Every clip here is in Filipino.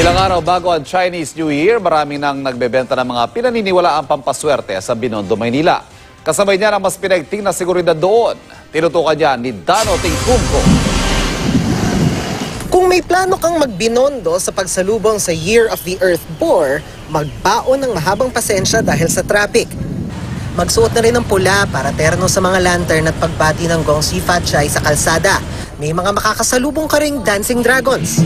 Ilang araw bago ang Chinese New Year, marami nang nagbebenta ng mga pinaniniwalaang pampaswerte sa Binondo, Maynila. Kasabay niya ang mas pinaigting na seguridad doon. Tinutukan niya ni Dano Tingkungko. Kung may plano kang magbinondo sa pagsalubong sa Year of the Earth Boar, magbaon ng mahabang pasensya dahil sa traffic. Magsuot na rin ng pula para terno sa mga lantern at pagbati ng Gong Xi Fat Chai sa kalsada. May mga makakasalubong ka ring dancing dragons.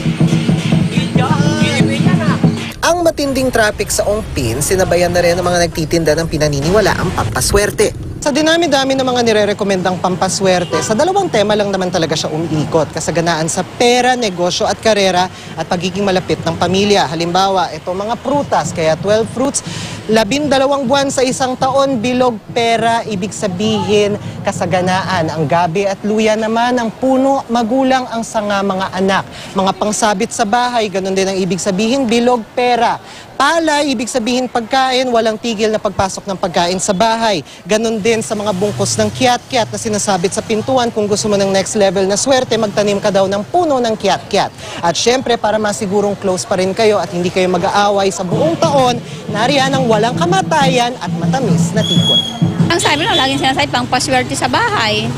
Ang matinding traffic sa Ongpin, sinabayan na rin ng mga nagtitinda ng pinaniniwalaang pampaswerte. Sa dinami-dami ng mga nirerekomendang pampaswerte, sa dalawang tema lang naman talaga siya umiikot. Kasaganaan sa pera, negosyo at karera at pagiging malapit ng pamilya. Halimbawa, ito mga prutas, kaya 12 fruits, 12 buwan sa isang taon, bilog, pera, ibig sabihin, kasaganaan. Ang gabi at luya naman, ang puno, magulang, ang sanga, mga anak. Mga pangsabit sa bahay, ganun din ang ibig sabihin, bilog, pera. Palay, ibig sabihin pagkain, walang tigil na pagpasok ng pagkain sa bahay. Ganon din sa mga bungkos ng kiat-kiat na sinasabit sa pintuan. Kung gusto mo ng next level na swerte, magtanim ka daw ng puno ng kiat-kiat. At syempre, para masigurong close pa rin kayo at hindi kayo mag-aaway sa buong taon, nariyan ang walang kamatayan at matamis na tikot. Ang sabi lang, laging sinasabi, pang paswerte sa bahay.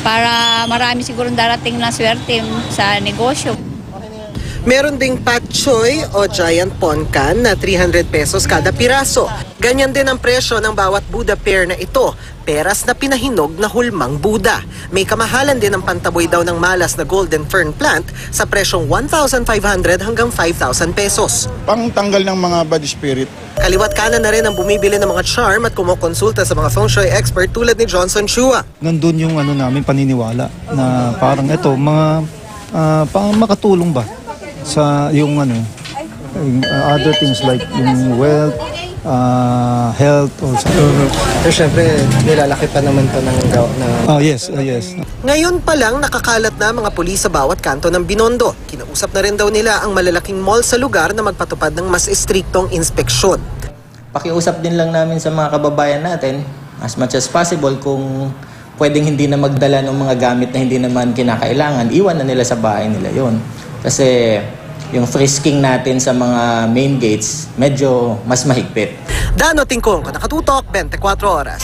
Para marami sigurong darating na swerte sa negosyo. Meron ding pat choy o giant poncan na 300 pesos kada piraso. Ganyan din ang presyo ng bawat Buddha pear na ito. Peras na pinahinog na hulmang Buddha. May kamahalan din ang pantaboy daw ng malas na golden fern plant sa presyong 1,500 hanggang 5,000 pesos. Pangtanggal ng mga bad spirit. Kaliwat kanan na rin ang bumibili ng mga charm at kumukonsulta sa mga feng shui expert tulad ni Johnson Chua. Nandun yung namin paniniwala na parang ito, mga makatulong ba sa yung other things like yung wealth, health also. Pero syempre, nilalaki pa naman ito ng Yes. Ngayon pa lang nakakalat na mga pulis sa bawat kanto ng Binondo. Kinausap na rin daw nila ang malalaking mall sa lugar na magpatupad ng mas estriktong inspeksyon. Pakiusap din lang namin sa mga kababayan natin as much as possible kung pwedeng hindi na magdala ng mga gamit na hindi naman kinakailangan, iwan na nila sa bahay nila yon. Kasi yung frisking natin sa mga main gates medyo mas mahigpit. Dano Tingkungko, Nakatutok, 24 Oras.